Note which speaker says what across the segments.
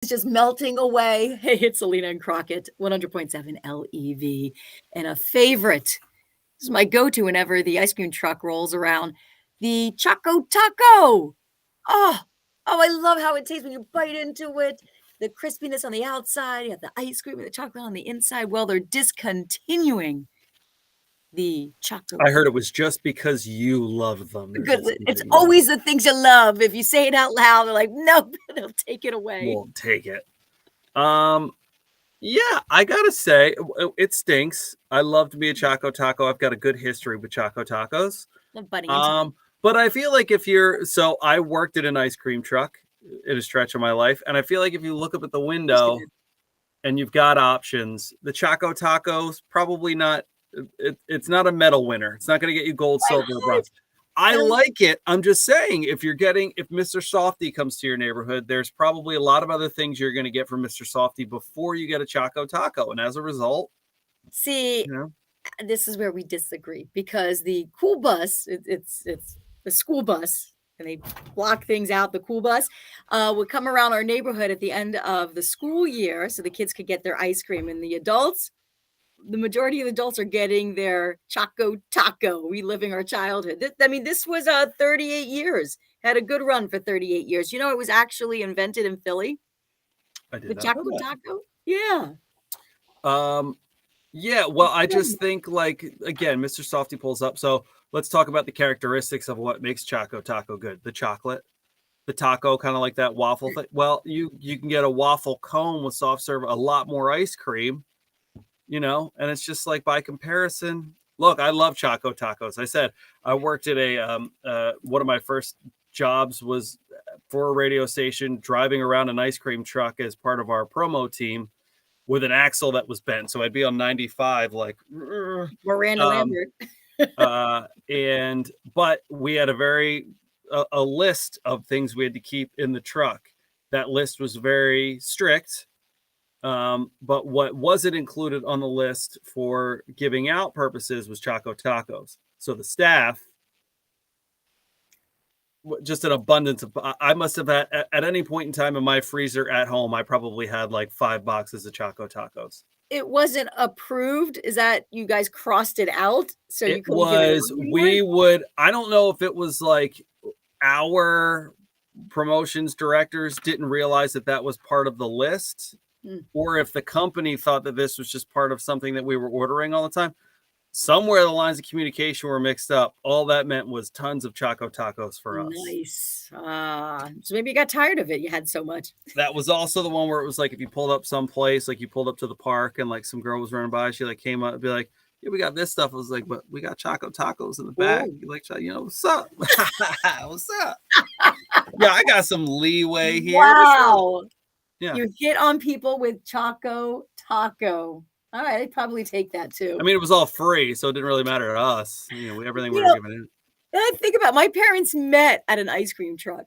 Speaker 1: It's just melting away. Hey, it's Selena and Crockett, 100.7 LEV. And a favorite. This is my go-to whenever the ice cream truck rolls around. The Choco Taco. Oh, I love how it tastes when you bite into it. The crispiness on the outside, you have the ice cream and the chocolate on the inside. Well, they're discontinuing the Choco.
Speaker 2: I heard it was just because you love them.
Speaker 1: Because it's always the things you love. If you say it out loud, they're like, nope, they'll take it away.
Speaker 2: Won't take it. Yeah, I gotta say, it stinks. I love to be a Choco Taco. I've got a good history with Choco Tacos. But I feel like so I worked at an ice cream truck in a stretch of my life, and I feel like if you look up at the window and you've got options, the Choco Tacos probably not. It's not a medal winner. It's not going to get you gold, silver, bronze. I like it. I'm just saying, if Mr. Softy comes to your neighborhood, there's probably a lot of other things you're going to get from Mr. Softy before you get a Choco Taco. And as a result,
Speaker 1: see, this is where we disagree, because the cool bus, it's the school bus, and they block things out. The cool bus would come around our neighborhood at the end of the school year so the kids could get their ice cream, and the majority of the adults are getting their Choco Taco, reliving our childhood. This was 38 years. Had a good run for 38 years. You know, it was actually invented in Philly.
Speaker 2: I did
Speaker 1: the Choco Taco. Yeah.
Speaker 2: Yeah. Well, I just think, like, again, Mr. Softy pulls up. So let's talk about the characteristics of what makes Choco Taco good. The chocolate, the taco, kind of like that waffle thing. Well, you can get a waffle cone with soft serve, a lot more ice cream. And it's just like, by comparison, look, I love Choco Tacos. I said I worked at one of my first jobs was for a radio station, driving around an ice cream truck as part of our promo team with an axle that was bent. So I'd be on 95, like
Speaker 1: Miranda Lambert.
Speaker 2: But we had a list of things we had to keep in the truck. That list was very strict. But what wasn't included on the list for giving out purposes was Choco Tacos. So the staff, just an abundance of, I must have had, at any point in time in my freezer at home, I probably had like 5 boxes of Choco Tacos.
Speaker 1: It wasn't approved. Is that you guys crossed it out? So you couldn't
Speaker 2: I don't know if it was like our promotions directors didn't realize that was part of the list. Or if the company thought that this was just part of something that we were ordering all the time. Somewhere the lines of communication were mixed up. All that meant was tons of Choco Tacos for us.
Speaker 1: Nice. So maybe you got tired of it. You had so much.
Speaker 2: That was also the one where it was like, if you pulled up someplace, like you pulled up to the park and like some girl was running by, she like came up and be like, yeah, we got this stuff. I was like, but we got Choco Tacos in the back. You like, what's up? What's up? Yeah, I got some leeway here.
Speaker 1: Wow. Yeah. You hit on people with Choco Taco. All right, I'd probably take that too.
Speaker 2: I mean, it was all free, so it didn't really matter to us. Everything we were giving in.
Speaker 1: I think about my parents met at an ice cream truck.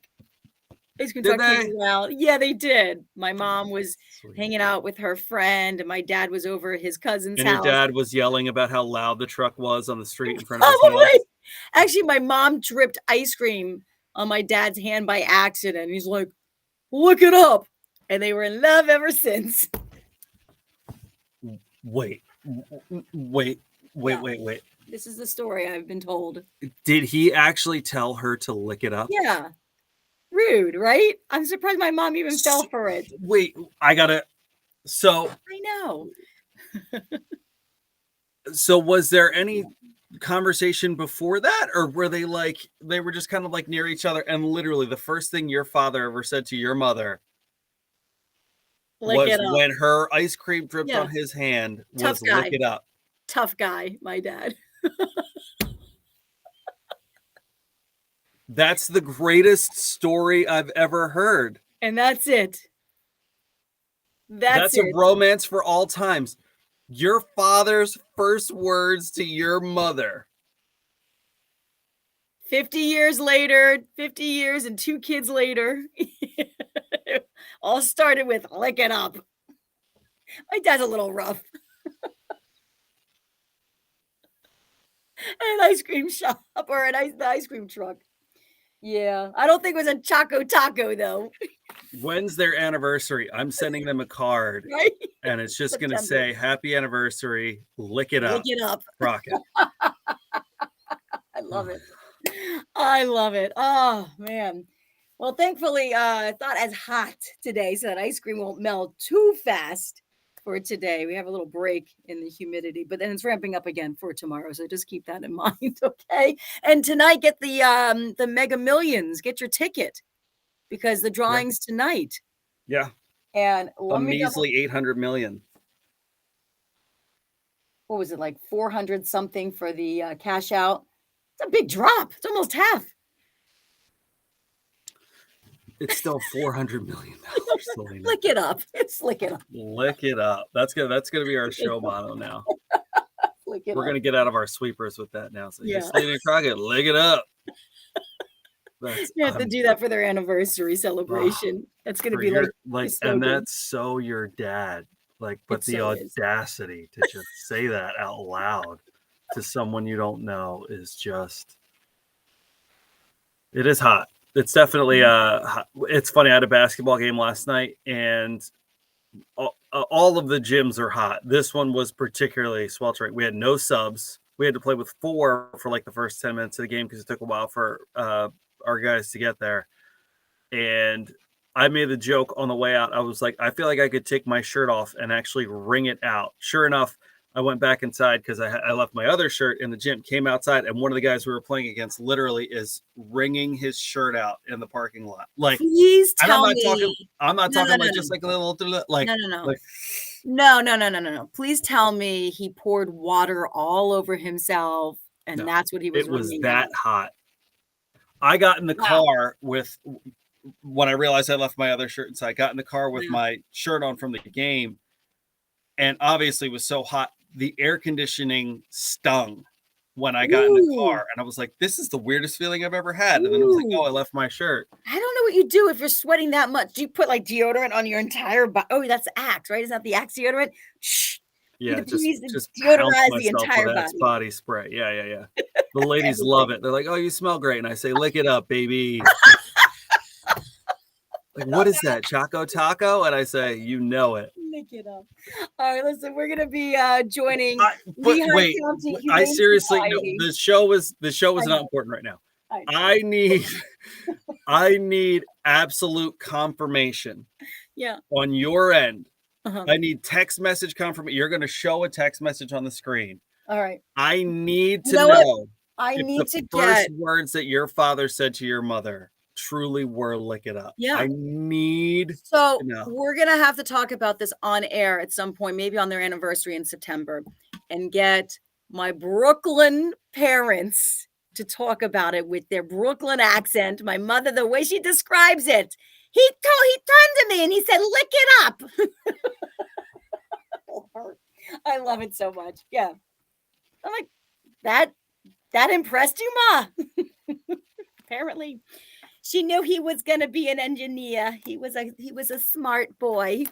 Speaker 1: Ice cream truck came around. Yeah, they did. My mom was hanging out with her friend, and my dad was over at his cousin's house.
Speaker 2: And your dad was yelling about how loud the truck was on the street in front of his house.
Speaker 1: Actually, my mom dripped ice cream on my dad's hand by accident. He's like, look it up. And they were in love ever since.
Speaker 2: Wait.
Speaker 1: This is the story I've been told.
Speaker 2: Did he actually tell her to lick it up?
Speaker 1: Yeah. Rude, right? I'm surprised my mom even fell for it.
Speaker 2: Wait, I
Speaker 1: know.
Speaker 2: So was there any conversation before that, or were they were just kind of like near each other, and literally the first thing your father ever said to your mother was when her ice cream dripped on his hand was lick it up?
Speaker 1: Tough guy, my dad.
Speaker 2: That's the greatest story I've ever heard.
Speaker 1: And that's it.
Speaker 2: That's a romance for all times. Your father's first words to your mother.
Speaker 1: 50 years later, 50 years and 2 kids later, all started with lick it up. My dad's a little rough. An ice cream shop or the ice cream truck. Yeah, I don't think it was a Choco Taco though.
Speaker 2: When's their anniversary? I'm sending them a card,
Speaker 1: Right?
Speaker 2: and it's just gonna
Speaker 1: September.
Speaker 2: say, "Happy anniversary, lick it
Speaker 1: Lick
Speaker 2: up,
Speaker 1: it up.
Speaker 2: Crockett."
Speaker 1: I love it. I love it. Oh, man. Well, thankfully, it's not as hot today, so that ice cream won't melt too fast for today. We have a little break in the humidity, but then it's ramping up again for tomorrow. So just keep that in mind, okay? And tonight, get the Mega Millions. Get your ticket because the
Speaker 2: Yeah.
Speaker 1: drawing's tonight.
Speaker 2: Yeah.
Speaker 1: And
Speaker 2: A
Speaker 1: let me double.
Speaker 2: measly 800 million.
Speaker 1: What was it, like 400 something for the cash out? It's a big drop. It's almost half.
Speaker 2: It's still $400 million. Selena.
Speaker 1: Lick it up. It's lick it up.
Speaker 2: Lick it up. That's gonna be our show motto now.
Speaker 1: Lick it
Speaker 2: We're
Speaker 1: up.
Speaker 2: gonna get out of our sweepers with that now. So
Speaker 1: Yeah.
Speaker 2: Selena Crockett, lick it up.
Speaker 1: You have to do that for their anniversary celebration. That's gonna be
Speaker 2: like,
Speaker 1: so
Speaker 2: and
Speaker 1: good.
Speaker 2: that's so your dad. Like, but
Speaker 1: It
Speaker 2: the
Speaker 1: so is.
Speaker 2: audacity to just say that out loud to someone you don't know is just. It is hot. It's definitely it's funny. I had a basketball game last night, and all of the gyms are hot. This one was particularly sweltering. We had no subs. We had to play with 4 for like the first 10 minutes of the game because it took a while for our guys to get there. And I made the joke on the way out. I was like, I feel like I could take my shirt off and actually wring it out. Sure enough, I went back inside because I left my other shirt in the gym, came outside, and one of the guys we were playing against literally is wringing his shirt out in the parking lot. Like,
Speaker 1: please tell me.
Speaker 2: I'm not talking like just like a little, like,
Speaker 1: no. Please tell me he poured water all over himself, and that's what he was.
Speaker 2: It was that hot. I got in the car when I realized I left my other shirt inside. I got in the car with my shirt on from the game, and obviously it was so hot. The air conditioning stung when I got in the car, and I was like, this is the weirdest feeling I've ever had. And then I was like, oh, I left my shirt.
Speaker 1: I don't know what you do if you're sweating that much. Do you put like deodorant on your entire body? Oh, that's Axe, right? Is that the Axe deodorant? Shh.
Speaker 2: Yeah, just
Speaker 1: deodorize the entire
Speaker 2: body spray. Yeah. The ladies love it. They're like, oh, you smell great. And I say, lick it up, baby. Like, what is that, Choco Taco? And I say, you know it.
Speaker 1: Lick it up. All right, listen, we're gonna be joining.
Speaker 2: Wait, I seriously no. The show is not important right now. I need absolute confirmation.
Speaker 1: Yeah.
Speaker 2: On your end, I need text message confirmation. You're going to show a text message on the screen.
Speaker 1: All right.
Speaker 2: I need to know.
Speaker 1: I need to
Speaker 2: get the first words that your father said to your mother truly were lick it up.
Speaker 1: Yeah.
Speaker 2: I need
Speaker 1: so
Speaker 2: to know.
Speaker 1: We're gonna have to talk about this on air at some point, maybe on their anniversary in September, and get my Brooklyn parents to talk about it with their Brooklyn accent. My mother, the way she describes it, he turned to me and he said, lick it up. I love it so much. Yeah. I'm like, that impressed you, Ma? Apparently. She knew he was going to be an engineer. He was a smart boy.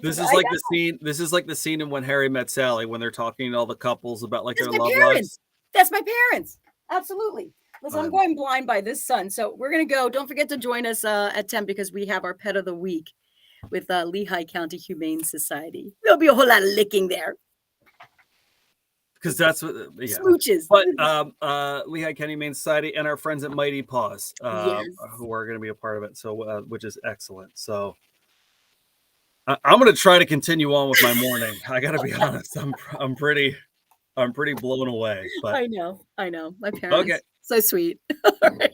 Speaker 2: This is like the scene in When Harry Met Sally when they're talking to all the couples about like their love lives.
Speaker 1: That's my parents. Absolutely. Listen, I'm going blind by this sun. So we're going to go. Don't forget to join us at 10 because we have our pet of the week with Lehigh County Humane Society. There'll be a whole lot of licking there.
Speaker 2: Because that's what,
Speaker 1: smooches.
Speaker 2: But Lehigh County Humane Society and our friends at Mighty Paws, who are going to be a part of it. So, which is excellent. So, I'm going to try to continue on with my morning. I got to be honest. I'm pretty blown away. But
Speaker 1: I know. My parents, so sweet. All right.